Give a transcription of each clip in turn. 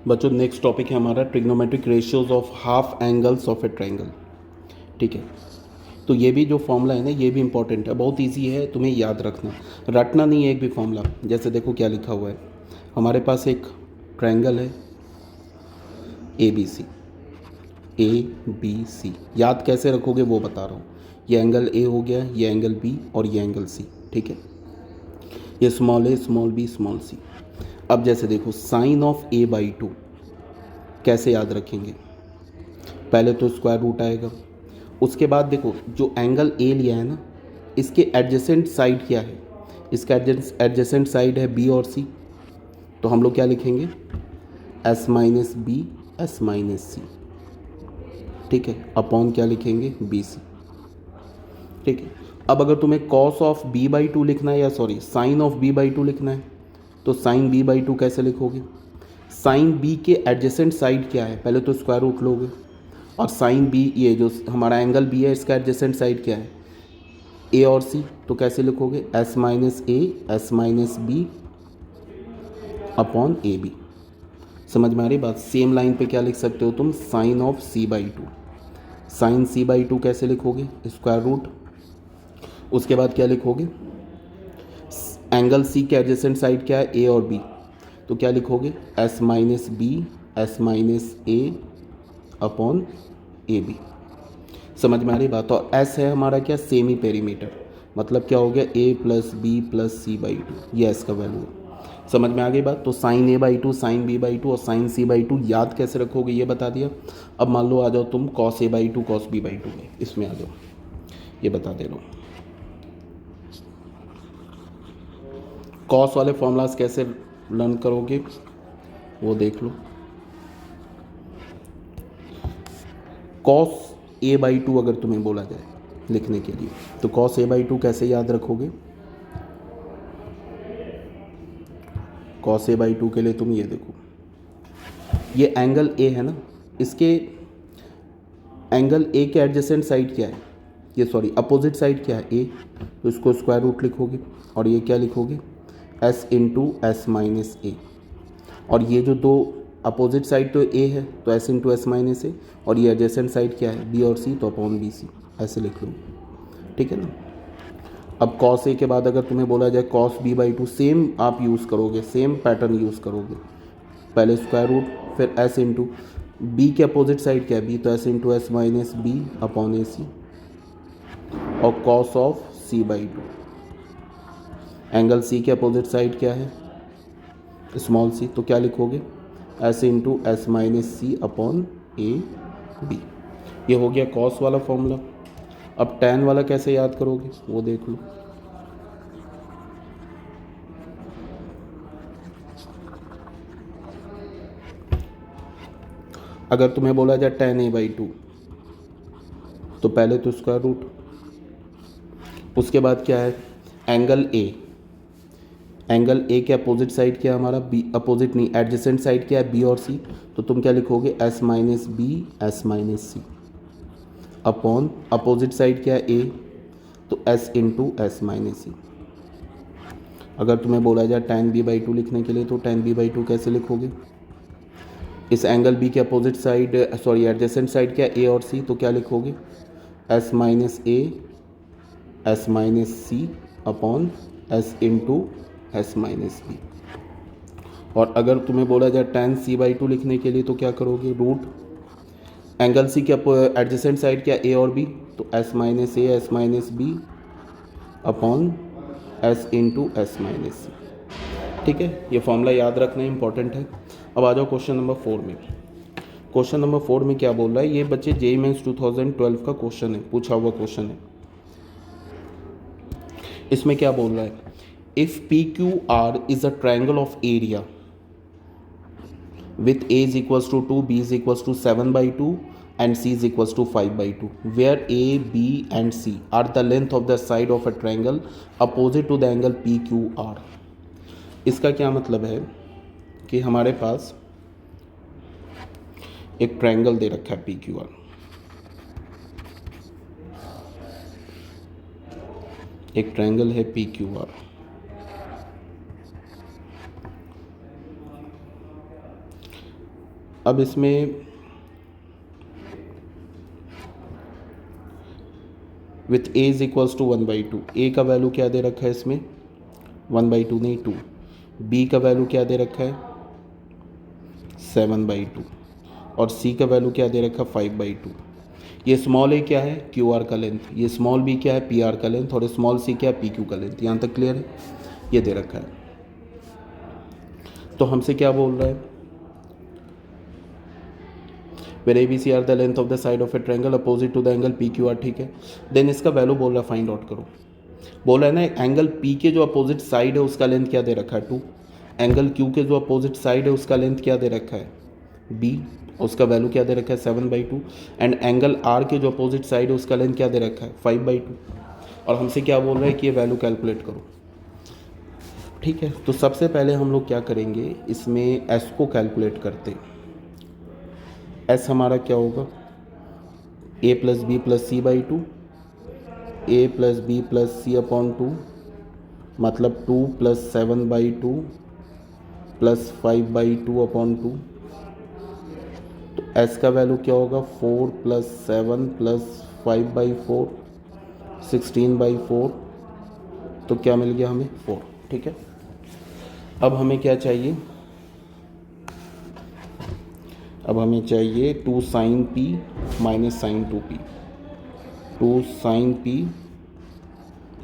बच्चों next topic है हमारा trigonometric ratios of half angles of a triangle. ठीक है, तो ये भी जो फॉर्मूला है ना, ये भी इंपॉर्टेंट है, बहुत इजी है, तुम्हें याद रखना, रटना नहीं है एक भी फॉर्मूला। जैसे देखो क्या लिखा हुआ है, हमारे पास एक ट्रायंगल है ए बी सी। याद कैसे रखोगे वो बता रहा हूँ। ये एंगल ए हो गया, ये एंगल बी और ये एंगल सी। ठीक है, ये स्मॉल ए स्मॉल बी स्मॉल सी। अब जैसे देखो साइन ऑफ a/2 कैसे याद रखेंगे, पहले तो स्क्वायर रूट आएगा, उसके बाद देखो जो एंगल ए लिया है ना, इसके एडजेसेंट साइड क्या है, इसका एडजेसेंट साइड है बी और सी, तो हम लोग क्या लिखेंगे s minus B S minus c. ठीक है, अपॉन क्या लिखेंगे बी सी। ठीक है, अब अगर तुम्हें कॉस ऑफ b/2 लिखना है, या सॉरी साइन ऑफ b/2 लिखना है, तो साइन b/2 कैसे लिखोगे, साइन बी के एडजेसेंट साइड क्या है, पहले तो स्क्वायर रूट लोगे, और साइन बी ये जो हमारा एंगल बी है इसका एडजेसेंट साइड क्या है ए और सी, तो कैसे लिखोगे S minus A S minus B upon A B. समझ में आ रही बात। सेम लाइन पे क्या लिख सकते हो तुम, sign of c/2, sign c/2 कैसे लिखोगे स्क्वायर रूट, उसके बाद क्या लिखोगे एंगल सी के एडजेसेंट साइड क्या है ए और बी, तो क्या लिखोगे S minus B S minus A upon A B. समझ में आ रही बात। और एस है हमारा क्या सेमी पेरीमीटर, मतलब क्या हो गया ए प्लस बी प्लस c/2, ये एस का वैल्यू है। समझ में आ गई बात। तो साइन a/2 साइन b/2 और साइन c/2 याद कैसे रखोगे ये बता दिया। अब मान लो आ जाओ तुम कॉस a/2 कॉस b/2 में, इसमें आ जाओ, ये बता दे रहा हूँ कॉस वाले फॉर्मूलाज कैसे लर्न करोगे वो देख लो। कॉस a/2 अगर तुम्हें बोला जाए लिखने के लिए, तो कॉस a/2 कैसे याद रखोगे, कॉस a/2 के लिए तुम ये देखो, ये एंगल ए है ना, इसके एंगल ए के एडजेसेंट साइड क्या है, ये सॉरी अपोजिट साइड क्या है ए, तो इसको स्क्वायर रूट लिखोगे, और ये क्या लिखोगे एस इंटू एस माइनस ए, और ये जो दो अपोजिट साइड तो ए है तो एस इंटू एस माइनस ए, और ये एडजेसेंट साइड क्या है बी और सी, तो अपॉन बी सी, ऐसे लिख लो। ठीक है ना। अब कॉस ए के बाद अगर तुम्हें बोला जाए कॉस b/2, सेम आप यूज़ करोगे, सेम पैटर्न यूज़ करोगे, पहले स्क्वायर रूट फिर एस इंटू बी के अपोजिट साइड क्या है बी, तो s into S minus B upon a c, और cos of c/2 angle C के अपोजिट साइड क्या है स्मॉल सी, तो क्या लिखोगे S into S minus C upon A B. ये हो गया कॉस वाला फॉर्मूला। अब tan वाला कैसे याद करोगे वो देख लो। अगर तुम्हें बोला जाए tan a/2, तो पहले तो स्क्वायर रूट, उसके बाद क्या है एंगल ए, एंगल ए के अपोजिट साइड क्या है हमारा बी, अपोजिट नहीं एडजेसेंट साइड क्या है बी और सी, तो तुम क्या लिखोगे S minus B S minus सी अपॉन अपोजिट साइड क्या है ए, तो s into S minus c. अगर तुम्हें बोला जाए tan b/2 लिखने के लिए, तो tan b/2 कैसे लिखोगे, इस एंगल बी के opposite side sorry adjacent side क्या है ए और सी, तो क्या लिखोगे S minus A S minus C upon S into S minus B. और अगर तुम्हें बोला जाए tan c/2 लिखने के लिए, तो क्या करोगे रूट एंगल सी के एडजेसेंट साइड क्या ए और बी, तो s minus A S minus B upon S into S minus c. ठीक है, ये फॉर्मूला याद रखना इंपॉर्टेंट है। अब आ जाओ क्वेश्चन नंबर 4 में। क्वेश्चन नंबर 4 में क्या बोल रहा है, ये बच्चे जेईई मेंस 2012 का क्वेश्चन है, पूछा हुआ क्वेश्चन है। इसमें क्या बोल रहा है, if P Q R is a triangle of area with a is equals to 2, b is equals to 7/2 and c is equals to 5/2, where a, b and c are the length of the side of a triangle opposite to the angle PQR। इसका क्या मतलब है कि हमारे पास एक triangle दे रखा है PQR, एक ट्रायंगल है PQR, अब इसमें with A is equals to 1/2, A का वैल्यू क्या दे रखा है इसमें 1/2 नहीं 2, बी का वैल्यू क्या दे रखा है 7/2 और सी का वैल्यू क्या दे रखा है 5/2। ये स्मॉल ए क्या है क्यू आर का लेंथ, ये स्मॉल बी क्या है पी आर का लेंथ और स्मॉल सी क्या है पी क्यू का लेंथ। यहाँ तक क्लियर है, ये दे रखा है। तो हमसे क्या बोल रहा है where ABC are the length of the side of a triangle opposite to the angle PQR, ठीक है। देन इसका वैल्यू बोल रहा है फाइंड आउट करो, बोल रहा है ना एंगल P के जो अपोजिट साइड है उसका लेंथ क्या दे रखा है 2, एंगल Q के जो अपोजिट साइड है उसका लेंथ क्या दे रखा है B, उसका वैल्यू क्या दे रखा है 7/2 एंड एंगल R के जो अपोजिट साइड है उसका लेंथ क्या दे रखा है 5/2 और हमसे क्या बोल रहा है कि ये वैल्यू कैलकुलेट करो, ठीक है। तो सबसे पहले हम लोग क्या करेंगे इसमें S को कैलकुलेट करते, S हमारा क्या होगा a plus B plus C by 2, A plus B plus C upon 2 मतलब 2 प्लस 7/2 प्लस 5/2 अपॉन 2। तो S का वैल्यू क्या होगा 4 प्लस 7 प्लस 5/4 16/4, तो क्या मिल गया हमें 4, ठीक है। अब हमें क्या चाहिए, अब हमें चाहिए 2 sine P minus sine 2p, 2 sine P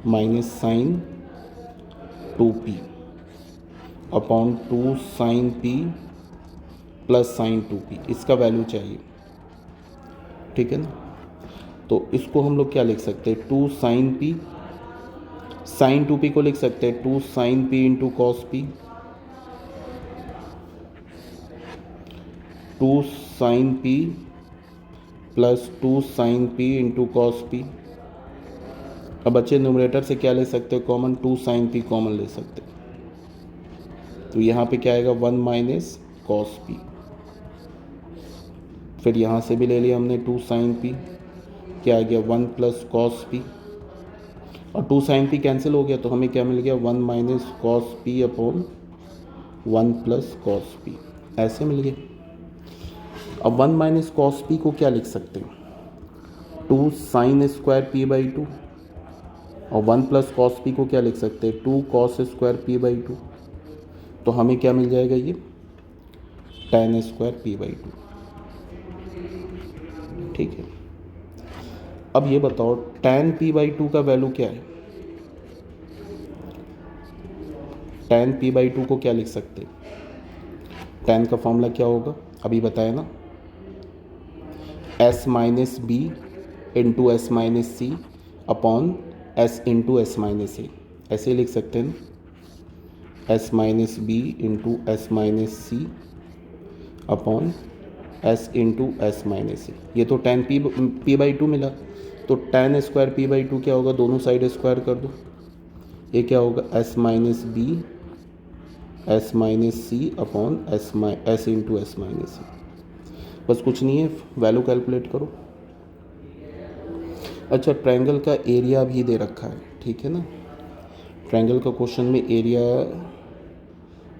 minus sine 2p upon 2 sine P plus sine 2p, इसका वैल्यू चाहिए, ठीक है ना। तो इसको हम लोग क्या लिख सकते हैं 2 साइन पी, साइन 2p को लिख सकते हैं 2 sine p into cos P, 2 sine p plus 2 sine p into cos P. अब बच्चे न्यूमरेटर से क्या ले सकते हैं कॉमन 2 साइन p कॉमन ले सकते हैं, तो यहाँ पे क्या आएगा 1 माइनस कॉस पी, फिर यहाँ से भी ले लिया हमने 2 साइन p, क्या आ गया 1 प्लस कॉस पी और 2 साइन p कैंसिल हो गया तो हमें क्या मिल गया 1 minus cos P upon 1 plus cos P, ऐसे मिल गया। अब 1 माइनस कॉस पी को क्या लिख सकते हैं 2 साइन स्क्वायर पी बाई 2 और 1 प्लस कॉस पी को क्या लिख सकते हैं 2 कॉस स्क्वायर पी बाई 2, तो हमें क्या मिल जाएगा ये tan स्क्वायर पी बाई 2, ठीक है। अब ये बताओ tan p बाई 2 का वैल्यू क्या है, tan p बाई 2 को क्या लिख सकते हैं, tan का फॉर्मूला क्या होगा अभी बताया ना s minus B into S minus C upon s into S minus a, ऐसे लिख सकते हैं ना s minus B into S minus C upon s into S minus a. ये तो tan p बाई 2 मिला, तो tan स्क्वायर p बाई 2 क्या होगा दोनों साइड स्क्वायर कर दो, ये क्या होगा s minus B S minus सी upon S into S minus c, बस कुछ नहीं है, वैल्यू कैलकुलेट करो। अच्छा ट्रायंगल का एरिया भी दे रखा है, ठीक है ना, ट्रायंगल का क्वेश्चन में एरिया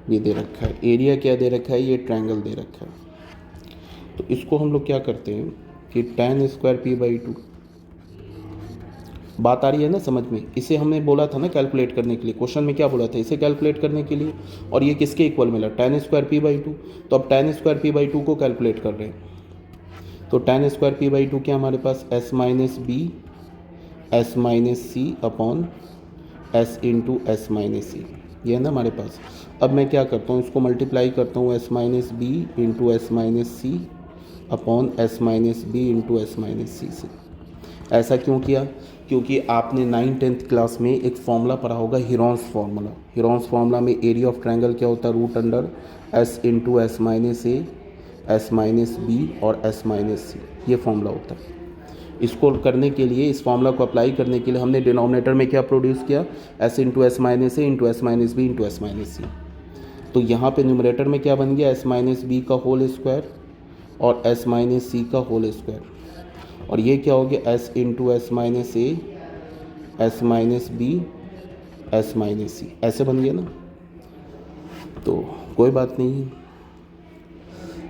भी दे रखा है, एरिया क्या दे रखा है ये ट्रायंगल दे रखा है। तो इसको हम लोग क्या करते हैं कि tan स्क्वायर पी बाई 2, बात आ रही है ना समझ में, इसे हमने बोला था ना कैलकुलेट करने के लिए, क्वेश्चन में क्या बोला था इसे कैलकुलेट करने के लिए, और ये किसके इक्वल मिला tan स्क्वायर पी बाई 2, तो अब tan स्क्वायर पी बाई 2 को कैलकुलेट कर रहे हैं, तो tan स्क्वायर पी बाई 2 क्या हमारे पास s minus B S minus सी upon S into S minus सी, ये है ना हमारे पास। अब मैं क्या करता हूँ इसको मल्टीप्लाई करता हूँ S minus B into S minus सी upon S minus B into S minus C से। ऐसा क्यों किया, क्योंकि आपने 9th-10th क्लास में एक फॉर्मूला पढ़ा होगा हीरोन्स फार्मूला, हीरोन्स फार्मूला में एरिया ऑफ ट्रायंगल क्या होता है root under S into S minus A S minus B और एस माइनस सी, ये फॉर्मूला होता है। इसको करने के लिए, इस फॉर्मूला को अप्लाई करने के लिए हमने डिनोमिनेटर में क्या प्रोड्यूस किया S into S minus A into S minus B into S minus C, तो यहाँ पे न्यूमरेटर में क्या बन गया एस माइनस बी का होल स्क्वायर और एस माइनस सी का होल स्क्वायर, और ये क्या हो गया S into S minus A S minus B S minus C, ऐसे बन गया ना। तो कोई बात नहीं है,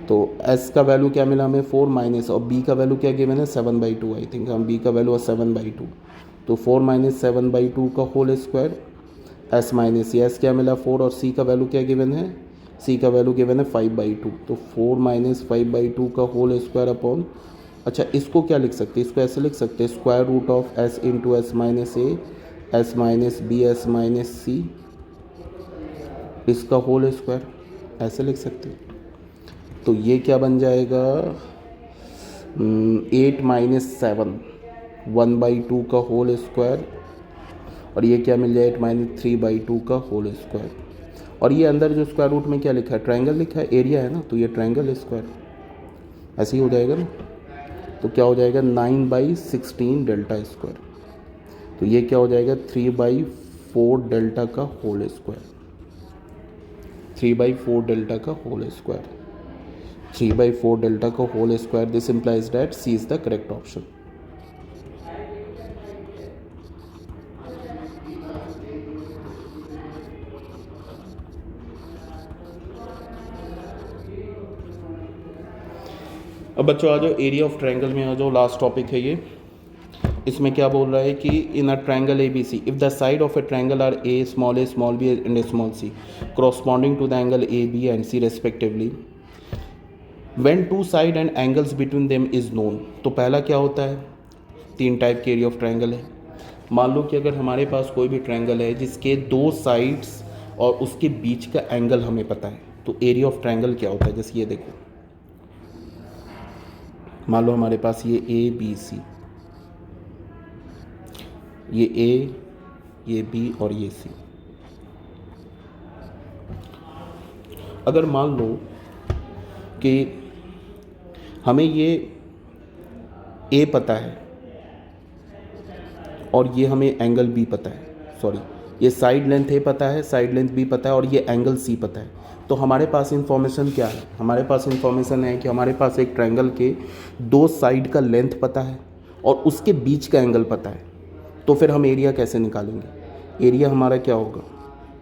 तो s का वैल्यू क्या मिला हमें 4 माइनस, और b का वैल्यू क्या गिवन है 7/2 आई थिंक, हम b का वैल्यू है 7/2, तो 4 माइनस 7/2 का होल स्क्वायर, s माइनस ये s क्या मिला 4, और c का वैल्यू क्या गिवन है, c का वैल्यू गिवन है 5/2, तो 4 माइनस 5/2 का होल स्क्वायर अपॉन, अच्छा इसको क्या लिख सकते हैं, इसको ऐसे लिख सकते हैं square root of s into S minus A S minus B S minus C, इसका होल स्क्वायर ऐसे लिख सकते हैं। तो ये क्या बन जाएगा 8 माइनस 7 1/2 का होल स्क्वायर, और ये क्या मिल जाए 8 माइनस 3/2 का होल स्क्वायर, और ये अंदर जो स्क्वायर रूट में क्या लिखा है ट्रायंगल लिखा है, एरिया है ना, तो ये ट्रायंगल स्क्वायर ऐसे ही हो जाएगा ना। तो क्या हो जाएगा 9/16 डेल्टा स्क्वायर, तो ये क्या हो जाएगा 3/4 डेल्टा का होल स्क्वायर, 3/4 डेल्टा का होल स्क्वायर, 3/4 डेल्टा का whole square, this implies that C is the correct option। अब बच्चों आ जाओ एरिया ऑफ ट्रायंगल में, आ जाओ लास्ट टॉपिक है ये। इसमें क्या बोल रहा है कि in a triangle A B C if the side of a triangle are A small B and small C corresponding to the angle A B and C respectively, when two side and angles between them is known, तो पहला क्या होता है, 3 type के area of triangle है। मान लो कि अगर हमारे पास कोई भी ट्रायंगल है जिसके 2 साइड्स और उसके बीच का एंगल हमें पता है, तो एरिया ऑफ ट्रायंगल क्या होता है, जैसे ये देखो, मान लो हमारे पास ये ए बी सी, ये ए, ये बी और ये सी। अगर मान लो कि हमें ये ए पता है और ये हमें एंगल बी पता है, सॉरी ये साइड लेंथ ए पता है, साइड लेंथ बी पता है, और ये एंगल सी पता है, तो हमारे पास इंफॉर्मेशन क्या है, हमारे पास इंफॉर्मेशन है कि हमारे पास एक ट्रायंगल के 2 साइड का लेंथ पता है और उसके बीच का एंगल पता है। तो फिर हम एरिया कैसे निकालेंगे, एरिया हमारा क्या होगा,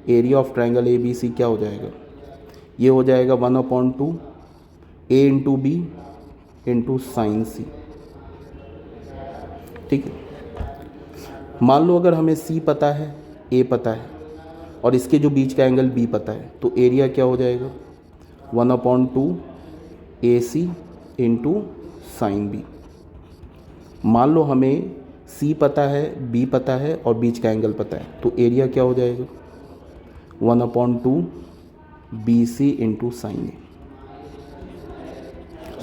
area of triangle A B C क्या हो जाएगा, ये हो जाएगा 1/2 A into B into sine C, ठीक है। मान लो अगर हमें सी पता है, ए पता है और इसके जो बीच का एंगल बी पता है, तो एरिया क्या हो जाएगा 1/2 ए सी इंटू साइन बी। मान लो हमें सी पता है, बी पता है और बीच का एंगल पता है, तो एरिया क्या हो जाएगा 1/2 बी सी इंटू साइन ए।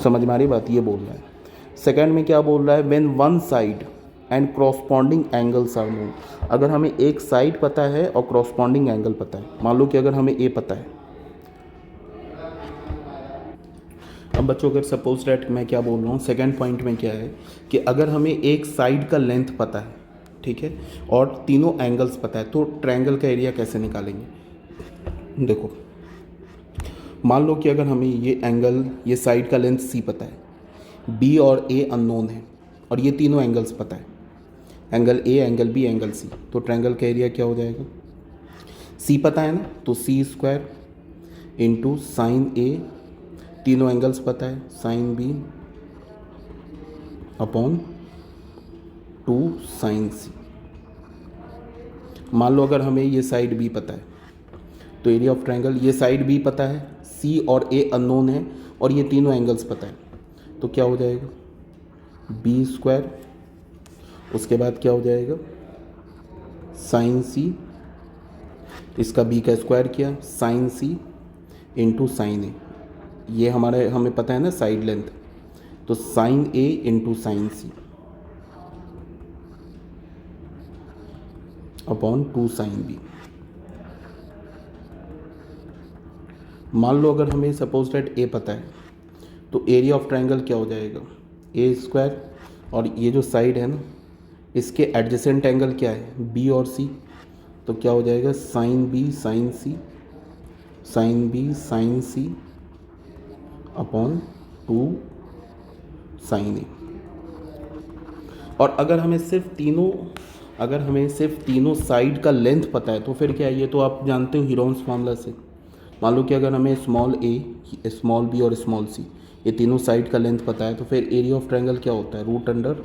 समझ में आ रही बात, ये बोल रहा है। सेकंड में क्या बोल रहा है, when one side and corresponding angles are known, अगर हमें एक साइड पता है और क्रॉसपॉन्डिंग एंगल पता है। मान लो कि अगर हमें ए पता है, अब बच्चों अगर सपोज डैट मैं क्या बोल रहा हूँ, सेकंड पॉइंट में क्या है कि अगर हमें एक साइड का लेंथ पता है, ठीक है, और तीनों एंगल्स पता है, तो ट्रायंगल का एरिया कैसे निकालेंगे। देखो मान लो कि अगर हमें ये एंगल, ये साइड का लेंथ सी पता है, बी और ए अननोन है, और ये तीनों एंगल्स पता है, angle A, angle B, angle C, तो ट्रायंगल का एरिया क्या हो जाएगा, सी पता है ना, तो सी स्क्वायर इंटू साइन ए, तीनों एंगल्स पता है, साइन बी अपॉन 2 साइन सी। मान लो अगर हमें ये साइड बी पता है, तो एरिया ऑफ ट्रायंगल, ये साइड बी पता है, सी और ए अननोन है, और ये तीनों एंगल्स पता है, तो क्या हो जाएगा बी स्क्वायर, उसके बाद क्या हो जाएगा साइन सी, इसका बी का स्क्वायर किया, साइन सी इंटू साइन ए, ये हमें पता है ना साइड लेंथ, तो साइन ए इंटू साइन सी अपॉन 2 साइन बी। मान लो अगर हमें सपोज दैट ए पता है, तो एरिया ऑफ ट्रायंगल क्या हो जाएगा ए स्क्वायर, और ये जो साइड है ना इसके एडजेसेंट एंगल क्या है बी और सी, तो क्या हो जाएगा साइन बी साइन सी, साइन बी साइन सी अपॉन 2 साइन ए। और अगर हमें सिर्फ तीनों साइड का लेंथ पता है, तो फिर क्या है, ये तो आप जानते हो हीरोन्स फार्मूला से, मान लो कि अगर हमें स्मॉल ए, स्मॉल बी और स्मॉल सी ये तीनों साइड का लेंथ पता है, तो फिर एरिया ऑफ ट्रायंगल क्या होता है, root under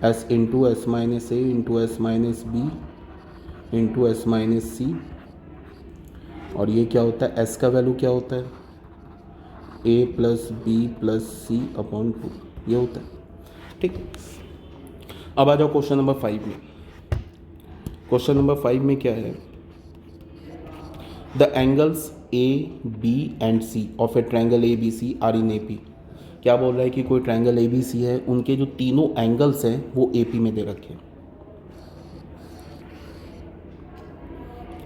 S into S minus A into S minus B into S minus C, और ये क्या होता है, एस का वैल्यू क्या होता है, ए plus B plus C upon 2, ये होता है। ठीक, अब आ जाओ क्वेश्चन नंबर 5 में। क्वेश्चन नंबर 5 में क्या है, the angles A B and C of a triangle A B C are in A P. क्या बोल रहा है कि कोई ट्रायंगल ए बी सी है, उनके जो तीनों एंगल्स हैं वो ए पी में दे रखे हैं,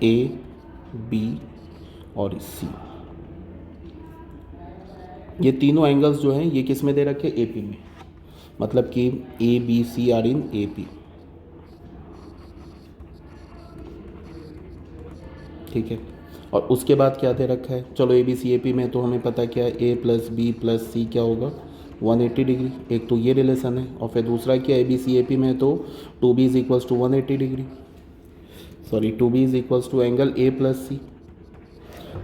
ए बी और सी। ये तीनों एंगल्स जो हैं ये किस में दे रखे हैं, ए पी में, मतलब कि A B C are in A P. ठीक है, और उसके बाद क्या दे रखा है, चलो ए बी सी ए पी में तो हमें पता क्या है, ए प्लस बी प्लस सी क्या होगा 180 डिग्री, एक तो ये रिलेशन है, और फिर दूसरा क्या, ए बी सी ए पी में तो 2b is equals to 180 degree, sorry 2b is equals to angle A plus C.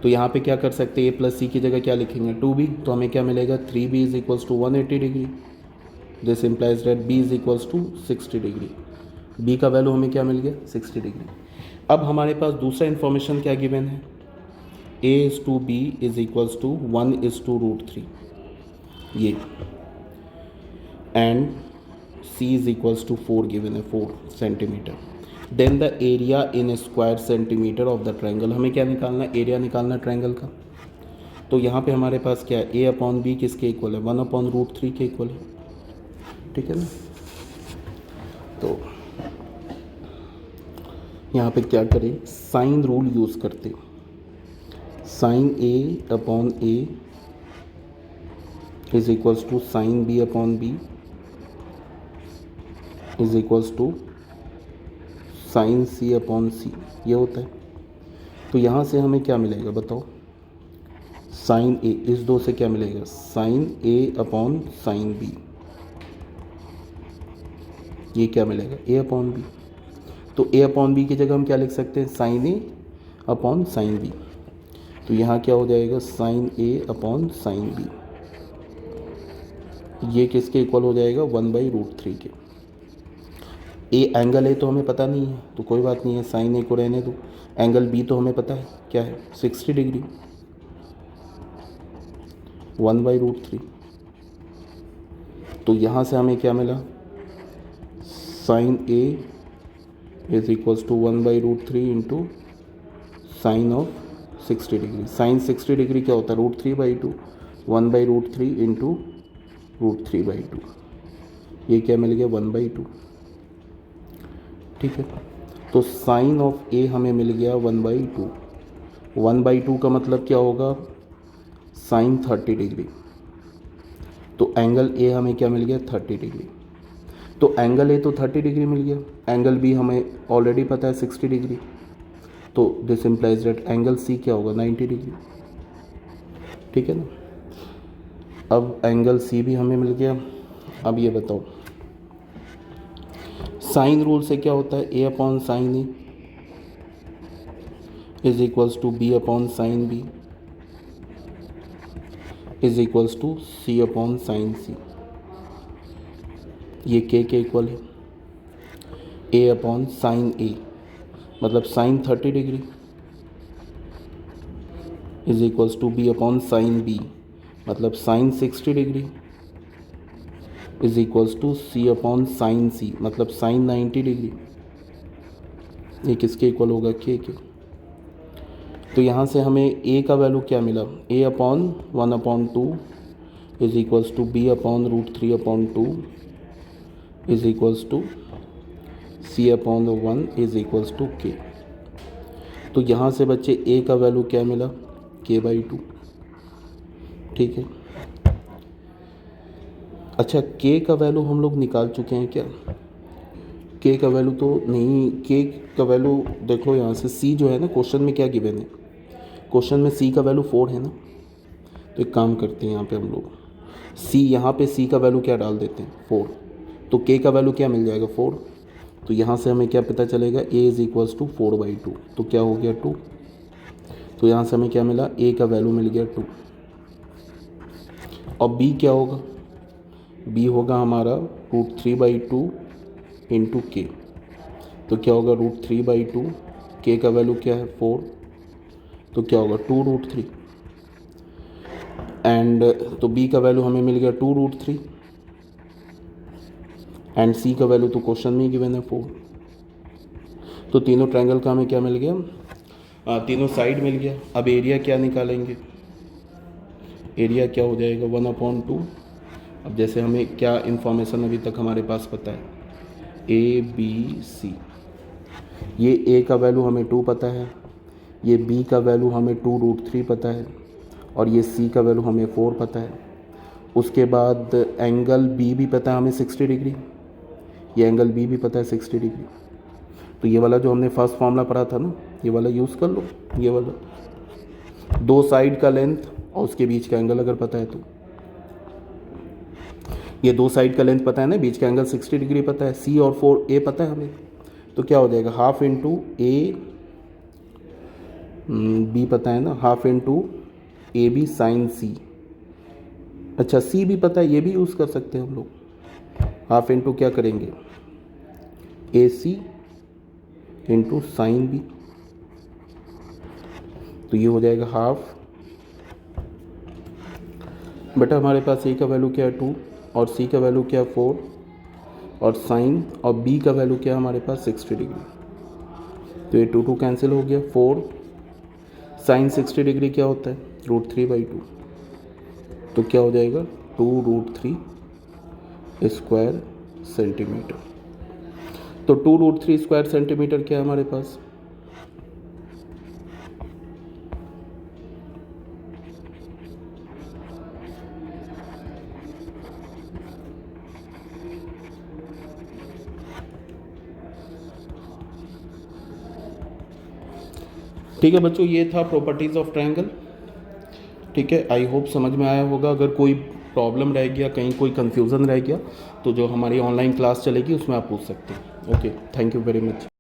तो यहाँ पे क्या कर सकते हैं, ए प्लस सी की जगह क्या लिखेंगे 2b, तो हमें क्या मिलेगा 3b is equals to 180 degree, this implies that b is equals to 60 degree. b का वैल्यू हमें क्या मिल गया 60 डिग्री। अब हमारे पास दूसरा इन्फॉर्मेशन क्या गिवन है, a is to b is equals to 1 is to √3 ये, and c is equals to 4 given है 4 centimetre. Then the area in square centimetre of the triangle, हमें क्या निकालना है, एरिया निकालना है ट्रायंगल का। तो यहाँ पे हमारे पास क्या है, a अपॉन बी किसके इक्वल है, 1 अपॉन √3 के इक्वल है। ठीक है ना, तो यहाँ पे क्या करें, साइन रूल यूज़ करते, sine a upon a is equals to sine b upon b is equals to sine c upon c, ये होता है। तो यहाँ से हमें क्या मिलेगा बताओ, साइन a, इस दो से क्या मिलेगा, sine a upon sine b, ये क्या मिलेगा a अपॉन b। तो a अपॉन b की जगह हम क्या लिख सकते हैं, sine a upon sine b, तो यहाँ क्या हो जाएगा sine a upon sine b, ये किसके इक्वल हो जाएगा 1/√3 के। ए एंगल ए तो हमें पता नहीं है तो कोई बात नहीं है, साइन ए को रहने दो। एंगल बी तो हमें पता है क्या है 60 डिग्री, 1/√3। तो यहाँ से हमें क्या मिला, sine A is equals to 1/√3 into sine of 60 degree. Sine 60 degree क्या होता है, √3/2, 1/√3 इंटू √3/2, ये क्या मिल गया 1/2। ठीक है, तो साइन ऑफ ए हमें मिल गया 1/2। 1/2 का मतलब क्या होगा, साइन 30 डिग्री, तो एंगल ए हमें क्या मिल गया 30 डिग्री। तो एंगल ए तो 30 डिग्री मिल गया, एंगल बी हमें ऑलरेडी पता है 60 डिग्री, तो this implies that angle C क्या होगा 90 डिग्री। ठीक है ना, अब एंगल सी भी हमें मिल गया। अब ये बताओ, साइन रूल से क्या होता है, A upon sine A is equals to B upon sine B is equals to C upon sine C, ये के इक्वल है। ए अपॉन साइन ए मतलब sine 30 degree is equals to B upon sine B मतलब sine 60 degree is equals to C upon sine C मतलब sine 90 degree, ये किसके equal होगा के। तो यहाँ से हमें ए का वैल्यू क्या मिला, A upon 1/2 is equals to B upon √3/2 is equals to C upon 1 is equals to K. तो यहाँ से बच्चे ए का वैल्यू क्या मिला k/2। ठीक है, अच्छा के का वैल्यू हम लोग निकाल चुके हैं क्या, के का वैल्यू तो नहीं, के का वैल्यू देखो यहाँ से सी जो है ना, क्वेश्चन में क्या गिवन है, क्वेश्चन में सी का वैल्यू 4 है ना। तो एक काम करते हैं यहाँ पे हम लोग सी, यहाँ पे सी का वैल्यू क्या डाल देते हैं 4, तो के का वैल्यू क्या मिल जाएगा 4। तो यहाँ से हमें क्या पता चलेगा, ए इज इक्वल्स टू 4/2, तो क्या हो गया 2। तो यहाँ से हमें क्या मिला, ए का वैल्यू मिल गया 2। और बी क्या होगा, बी होगा हमारा √3/2 इंटू के। तो क्या होगा √3/2, के का वैल्यू क्या है 4, तो क्या होगा 2√3। एंड तो बी का वैल्यू हमें मिल गया 2√3 एंड सी का वैल्यू तो क्वेश्चन में ही गिवन है 4। तो तीनों ट्रायंगल का हमें क्या मिल गया, तीनों साइड मिल गया। अब एरिया क्या निकालेंगे, एरिया क्या हो जाएगा 1/2। अब जैसे हमें क्या इन्फॉर्मेशन अभी तक हमारे पास पता है, ए बी सी, ये ए का वैल्यू हमें 2 पता है, ये बी का वैल्यू हमें 2√3 पता है, और ये सी का वैल्यू हमें 4 पता है। उसके बाद एंगल बी भी पता है हमें 60 डिग्री, ये एंगल बी भी पता है 60 डिग्री। तो ये वाला जो हमने फर्स्ट फॉर्मूला पढ़ा था ना, ये वाला यूज़ कर लो, ये वाला 2 साइड का लेंथ और उसके बीच का एंगल अगर पता है तो। ये 2 साइड का लेंथ पता है ना, बीच का एंगल 60 डिग्री पता है, सी और 4 ए पता है हमें। तो क्या हो जाएगा, हाफ इंटू ए बी पता है ना, half into A B sine C. अच्छा सी भी पता है, ये भी यूज़ कर सकते हैं हम लोग। हाफ इंटू क्या करेंगे, ए सी इंटू साइन बी। तो ये हो जाएगा हाफ बेटा, हमारे पास ए का वैल्यू क्या है 2 और सी का वैल्यू क्या है 4 और साइन और बी का वैल्यू क्या है हमारे पास 60 डिग्री। तो ये 2 कैंसिल हो गया, 4 साइन 60 डिग्री क्या होता है √3/2। तो क्या हो जाएगा 2√3 स्क्वायर सेंटीमीटर। तो 2√3 स्क्वायर सेंटीमीटर क्या है हमारे पास, ठीक है बच्चों, ये था प्रॉपर्टीज़ ऑफ ट्रायंगल। ठीक है, आई होप समझ में आया होगा। अगर कोई प्रॉब्लम रह गया, कहीं कोई कन्फ्यूज़न रह गया, तो जो हमारी ऑनलाइन क्लास चलेगी उसमें आप पूछ सकते हैं। Okay, thank you very much.